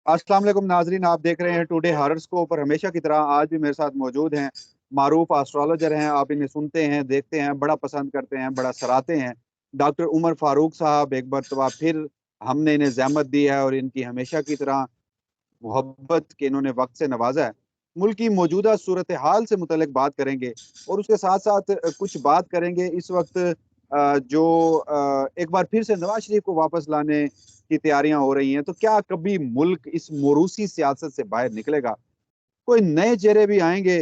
अस्सलाम वालेकुम नाजरीन, आप देख रहे हैं टुडे हॉरोस्कोप। और हमेशा की तरह आज भी मेरे साथ मौजूद हैं मारूफ एस्ट्रोलॉजर हैं। आप इन्हें सुनते हैं, देखते हैं, बड़ा पसंद करते हैं, बड़ा सराहते हैं। डॉक्टर उमर फारूक साहब, एक मरतबा फिर हमने इन्हें ज़हमत दी है और इनकी हमेशा की तरह मोहब्बत के इन्होंने वक्त से नवाजा है। मुल्क की मौजूदा सूरत हाल से मुतल्लिक बात करेंगे और उसके साथ साथ कुछ बात करेंगे इस वक्त जो एक बार फिर से नवाज शरीफ को वापस लाने की तैयारियां हो रही हैं। तो क्या कभी मुल्क इस मोरूसी सियासत से बाहर निकलेगा? कोई नए चेहरे भी आएंगे?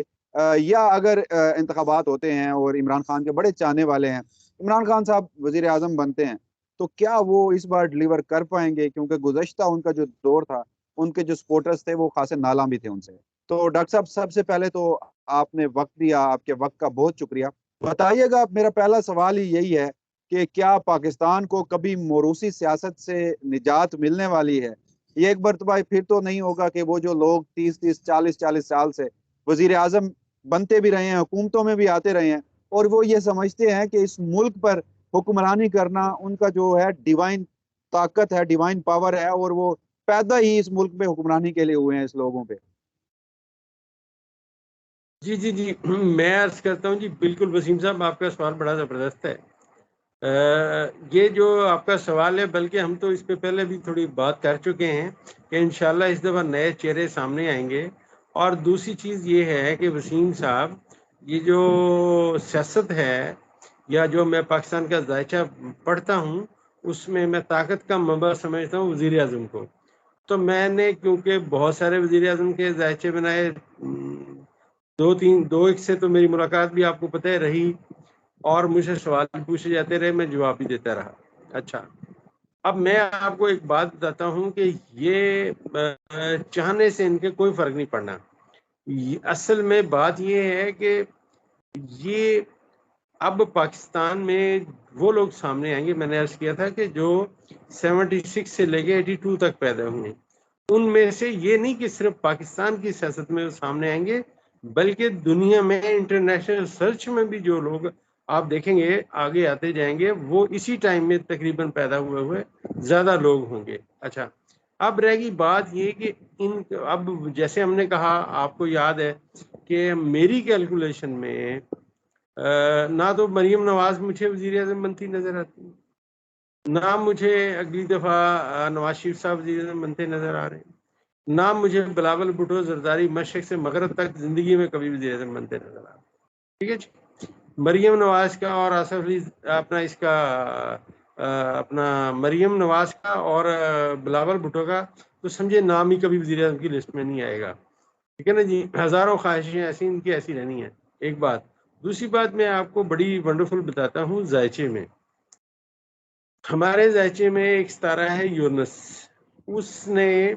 या अगर इंतखाबात होते हैं और इमरान खान के बड़े चाहने वाले हैं, इमरान खान साहब वजीर आजम बनते हैं, तो क्या वो इस बार डिलीवर कर पाएंगे? क्योंकि गुज़श्ता उनका जो दौर था, उनके जो सपोर्टर्स थे वो खासे नाला भी थे उनसे। तो डॉक्टर साहब, सबसे पहले तो आपने वक्त दिया, आपके वक्त का बहुत शुक्रिया। बताइएगा, मेरा पहला सवाल ही यही है कि क्या पाकिस्तान को कभी मोरूसी सियासत से निजात मिलने वाली है? ये एक मरतबा फिर तो नहीं होगा कि वो जो लोग 30-30 40-40 साल से वजीर आजम बनते भी रहे हैं, हुकूमतों में भी आते रहे हैं, और वो ये समझते हैं कि इस मुल्क पर हुक्मरानी करना उनका जो है डिवाइन ताकत है, डिवाइन पावर है, और वो पैदा ही इस मुल्क पे हुक्मरानी के लिए हुए हैं, इस लोगों पे। जी जी जी। मैं अर्ज करता हूँ जी, बिल्कुल वसीम साहब, आपका सवाल बड़ा ज़बरदस्त है। ये जो आपका सवाल है, बल्कि हम तो इस पे पहले भी थोड़ी बात कर चुके हैं कि इंशाल्लाह इस दफ़ा नए चेहरे सामने आएंगे। और दूसरी चीज़ ये है कि वसीम साहब, ये जो सियासत है या जो मैं पाकिस्तान का जायचा पढ़ता हूँ, उसमें मैं ताकत का मंबा समझता हूँ वज़ीर आज़म को। तो मैंने क्योंकि बहुत सारे वज़ीर आज़म के जायचे बनाए, दो एक से तो मेरी मुलाकात भी आपको पता है रही, और मुझसे सवाल भी पूछे जाते रहे, मैं जवाब भी देता रहा। अच्छा, अब मैं आपको एक बात बताता हूँ कि ये चाहने से इनके कोई फर्क नहीं पड़ना। असल में बात ये है कि ये अब पाकिस्तान में वो लोग सामने आएंगे, मैंने अर्ज किया था कि जो 76 से लेके 82 तक पैदा हुए, उनमें से ये नहीं कि सिर्फ पाकिस्तान की सियासत में वो सामने आएंगे, बल्कि दुनिया में इंटरनेशनल सर्च में भी जो लोग आप देखेंगे आगे आते जाएंगे, वो इसी टाइम में तकरीबन पैदा हुए हुए ज्यादा लोग होंगे। अच्छा, अब रहेगी बात ये कि इन, अब जैसे हमने कहा, आपको याद है कि मेरी कैलकुलेशन में ना तो मरीम नवाज मुझे वजीर आजम बनती नजर आती, ना मुझे अगली दफा नवाज शरीफ साहब वजीर आजम बनते नजर आ रहे हैं, ना मुझे बिलावल भुट्टो जरदारी मशरक से मगरब तक जिंदगी में कभी वजीर आजम बनते नजर आ रहे हैं। ठीक है जी। मरीम नवाज का और आसफ अली, अपना इसका अपना मरीम नवाज का और बिलावल भुट्टो का तो समझे नाम ही कभी वजीर आजम की लिस्ट में नहीं आएगा। ठीक है ना जी। हजारों ख्वाहिशें ऐसी इनकी ऐसी रहनी है, एक बात। दूसरी बात मैं आपको बड़ी वंडरफुल बताता हूँ। जायचे में, हमारे जायचे में एक सितारा है यूनस। उसने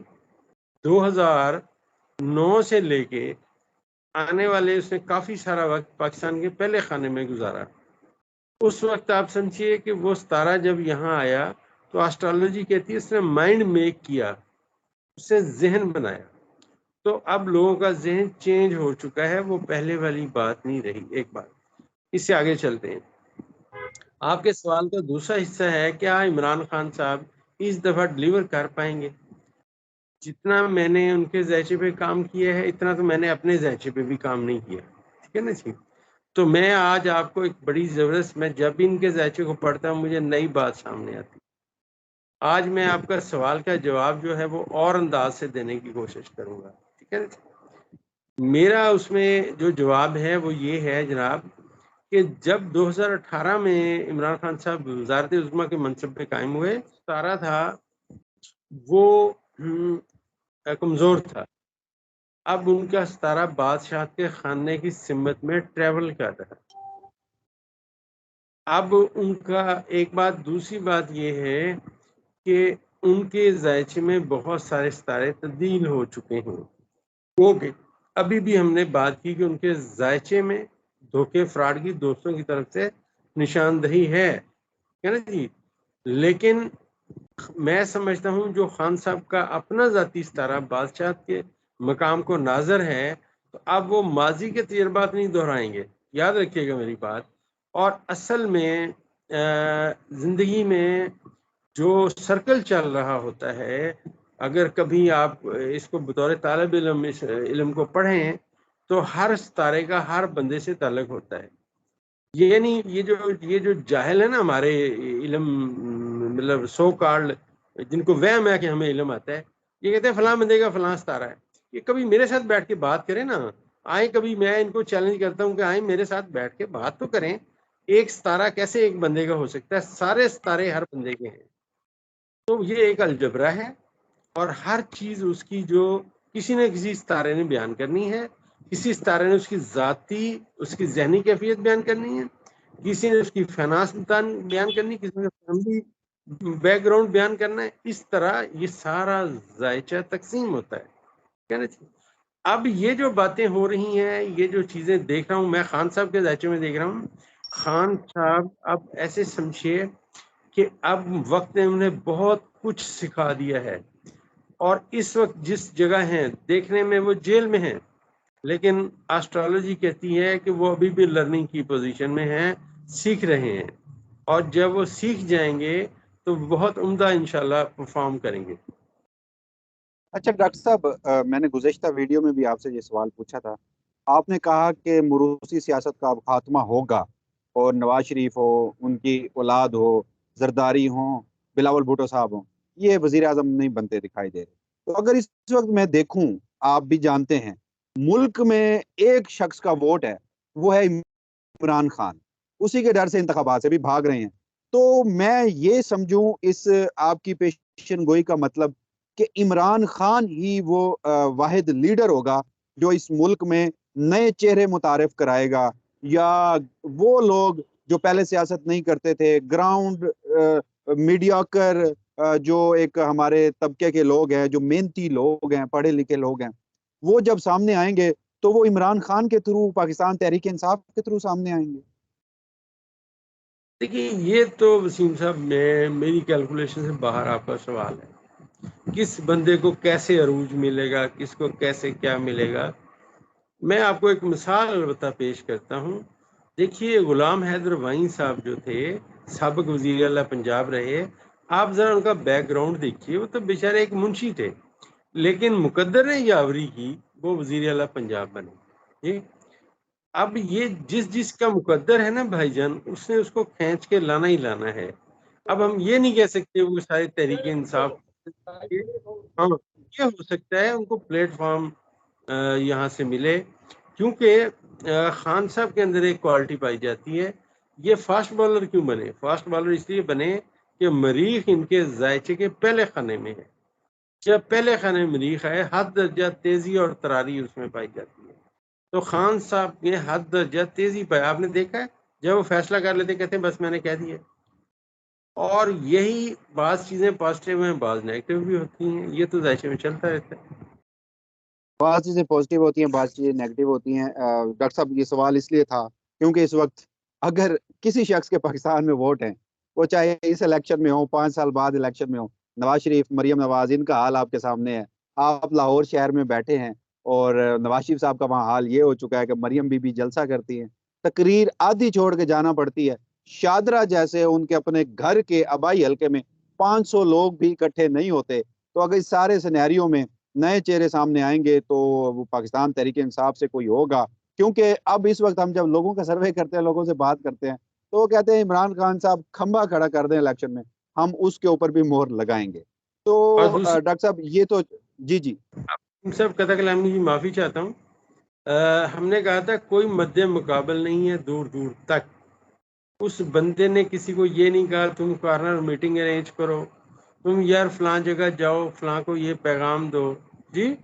2009 से लेके आने वाले, उसने काफी सारा वक्त पाकिस्तान के पहले खाने में गुजारा। उस वक्त आप समझिए कि वो सितारा जब यहाँ आया तो एस्ट्रोलॉजी कहती है उसने माइंड मेक किया, उससे जहन बनाया। तो अब लोगों का जहन चेंज हो चुका है, वो पहले वाली बात नहीं रही। एक बात, इससे आगे चलते हैं। आपके सवाल का दूसरा हिस्सा है, क्या इमरान खान साहब इस दफा डिलीवर कर पाएंगे? जितना मैंने उनके जायचे पे काम किया है, इतना तो मैंने अपने जायचे पे भी काम नहीं किया। ठीक है ना जी। तो मैं आज आपको एक बड़ी जबरदस्त, मैं जब भी इनके जायचे को पढ़ता हूँ मुझे नई बात सामने आती। आज मैं आपका सवाल का जवाब जो है वो और अंदाज से देने की कोशिश करूंगा। ठीक है ना। मेरा उसमें जो जवाब है वो ये है जनाब, कि जब 2018 में इमरान खान साहब वज़ारत उज़्मा के मनसब पे कायम हुए, सारा था वो कमज़ोर था। अब उनका सितारा बादशाह के खाने की सिमत में ट्रेवल कर रहा है। अब उनका एक बात, दूसरी बात ये है कि उनके जायचे में बहुत सारे सितारे तब्दील हो चुके हैं। ओके, अभी भी हमने बात की कि उनके जायचे में धोखे फ्रॉड की दोस्तों की तरफ से निशानदही है ना जी। लेकिन मैं समझता हूँ जो खान साहब का अपना जाती सितारा बादशाह के मकाम को नाजर है, तो अब वो माजी के तजर्बात नहीं दोहराएंगे, याद रखिएगा मेरी बात। और असल में जिंदगी में जो सर्कल चल रहा होता है, اگر کبھی آپ اس کو بطور طالب علم اس علم کو پڑھیں تو ہر ستارے کا ہر بندے سے تعلق ہوتا ہے. یہ نہیں یہ جو جاہل ہے نا ہمارے علم مطلب سو کارڈ جن کو وہم ہے کہ ہمیں علم آتا ہے, یہ کہتے ہیں فلاں بندے کا فلاں ستارہ ہے. یہ کبھی میرے ساتھ بیٹھ کے بات کریں نا, آئیں کبھی, میں ان کو چیلنج کرتا ہوں کہ آئیں میرے ساتھ بیٹھ کے بات تو کریں. ایک ستارہ کیسے ایک بندے کا ہو سکتا ہے؟ سارے ستارے ہر بندے کے ہیں. تو یہ ایک الجبرا ہے, اور ہر چیز اس کی جو کسی نہ کسی ستارے نے بیان کرنی ہے. کسی ستارے نے اس کی ذاتی اس کی ذہنی کیفیت بیان کرنی ہے, کسی نے اس کی فائنانس بیان کرنی, کسی نے فیملی بیک گراؤنڈ بیان کرنا ہے. اس طرح یہ سارا ذائچہ تقسیم ہوتا ہے. کہنا چاہیے اب یہ جو باتیں ہو رہی ہیں, یہ جو چیزیں دیکھ رہا ہوں میں خان صاحب کے ذائچے میں دیکھ رہا ہوں. خان صاحب اب ایسے سمجھیے کہ اب وقت نے انہیں بہت کچھ سکھا دیا ہے, اور اس وقت جس جگہ ہیں دیکھنے میں وہ جیل میں ہیں, لیکن ایسٹرالوجی کہتی ہے کہ وہ ابھی بھی لرننگ کی پوزیشن میں ہیں, سیکھ رہے ہیں, اور جب وہ سیکھ جائیں گے تو بہت عمدہ انشاءاللہ پرفارم کریں گے. اچھا ڈاکٹر صاحب, میں نے گزشتہ ویڈیو میں بھی آپ سے یہ سوال پوچھا تھا. آپ نے کہا کہ موروثی سیاست کا اب خاتمہ ہوگا, اور نواز شریف ہو, ان کی اولاد ہو, زرداری ہوں, بلاول بھٹو صاحب ہوں, یہ وزیر اعظم نہیں بنتے دکھائی دے رہے. تو اگر اس وقت میں دیکھوں, آپ بھی جانتے ہیں ملک میں ایک شخص کا ووٹ ہے, وہ ہے عمران خان. اسی کے ڈر سے انتخابات سے بھی بھاگ رہے ہیں. تو میں یہ سمجھوں اس آپ کی پیشن گوئی کا مطلب کہ عمران خان ہی وہ واحد لیڈر ہوگا جو اس ملک میں نئے چہرے متعارف کرائے گا, یا وہ لوگ جو پہلے سیاست نہیں کرتے تھے, گراؤنڈ میڈیاکر جو ایک ہمارے طبقے کے لوگ ہیں, جو محنتی لوگ ہیں, پڑھے لکھے لوگ ہیں, وہ جب سامنے آئیں گے تو وہ عمران خان کے تھرو, پاکستان تحریک انصاف کے تھرو سامنے آئیں گے؟ دیکھیے یہ تو وسیم صاحب میری کیلکولیشن سے باہر آپ کا سوال ہے. کس بندے کو کیسے عروج ملے گا, کس کو کیسے کیا ملے گا. میں آپ کو ایک مثال البتہ پیش کرتا ہوں. دیکھیے غلام حیدر وائیں صاحب جو تھے, سابق وزیر اعلیٰ پنجاب رہے, آپ ذرا ان کا بیک گراؤنڈ دیکھیے. وہ تو بیچارے ایک منشی تھے, لیکن مقدر نے یاوری کی, وہ وزیر اعلیٰ پنجاب بنے. اب یہ جس کا مقدر ہے نا بھائی جان, اس نے اس کو کھینچ کے لانا ہی لانا ہے. اب ہم یہ نہیں کہہ سکتے وہ سارے تحریک انصاف, ہاں یہ ہو سکتا ہے ان کو پلیٹ فارم یہاں سے ملے, کیونکہ خان صاحب کے اندر ایک کوالٹی پائی جاتی ہے. یہ فاسٹ بالر کیوں بنے؟ فاسٹ بالر اس لیے بنے کہ مریخ ان کے ذائچے کے پہلے خانے میں ہے. جب پہلے خانے میں مریخ ہے, حد درجہ تیزی اور تراری اس میں پائی جاتی ہے. تو خان صاحب نے حد درجہ تیزی پائی. آپ نے دیکھا ہے جب وہ فیصلہ کر لیتے کہتے ہیں بس میں نے کہہ دیا. اور یہی بعض چیزیں پازیٹیو ہیں, بعض نیگیٹو بھی ہوتی ہیں, یہ تو ذائچے میں چلتا رہتا ہے. بعض چیزیں پازیٹیو ہوتی ہیں, بعض چیزیں نیگیٹو ہوتی ہیں. ڈاکٹر صاحب یہ سوال اس لیے تھا کیونکہ اس وقت اگر کسی شخص کے پاکستان میں ووٹ ہیں, وہ چاہے اس الیکشن میں ہو, 5 سال بعد الیکشن میں ہو, نواز شریف, مریم نواز, ان کا حال آپ کے سامنے ہے. آپ لاہور شہر میں بیٹھے ہیں, اور نواز شریف صاحب کا وہاں حال یہ ہو چکا ہے کہ مریم بی بی جلسہ کرتی ہیں, تقریر آدھی چھوڑ کے جانا پڑتی ہے. شادرہ جیسے ان کے اپنے گھر کے آبائی حلقے میں 500 لوگ بھی اکٹھے نہیں ہوتے. تو اگر اس سارے سینیریو میں نئے چہرے سامنے آئیں گے تو وہ پاکستان تحریک انصاف سے کوئی ہوگا. کیونکہ اب اس وقت ہم جب لوگوں کا سروے کرتے ہیں, لوگوں سے بات کرتے ہیں, تو وہ کہتے ہیں عمران خان صاحب کھمبا کھڑا کر دیں الیکشن میں, ہم اس کے اوپر بھی مہر لگائیں گے. تو اور دوسری ڈاکٹر صاحب یہ تو جی سب قطع کلامی کی معافی چاہتا ہوں. ہم نے کہا تھا کوئی مد مقابل نہیں ہے دور دور تک. اس بندے نے کسی کو یہ نہیں کہا تم کارنر میٹنگ ارینج کرو, تم یار فلاں جگہ جاؤ, فلاں کو یہ پیغام دو. جی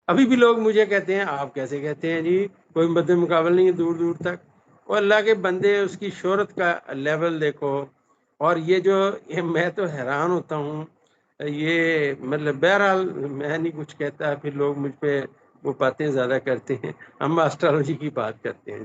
ابھی بھی لوگ مجھے کہتے ہیں آپ کیسے کہتے ہیں جی کوئی مد مقابل نہیں ہے دور دور تک. اور اللہ کے بندے اس کی شہرت کا لیول دیکھو. اور میں تو حیران ہوتا ہوں. یہ مطلب بہرحال میں نہیں کچھ کہتا, پھر لوگ مجھ پہ وہ باتیں زیادہ کرتے ہیں. ہم ایسٹرالوجی کی بات کرتے ہیں.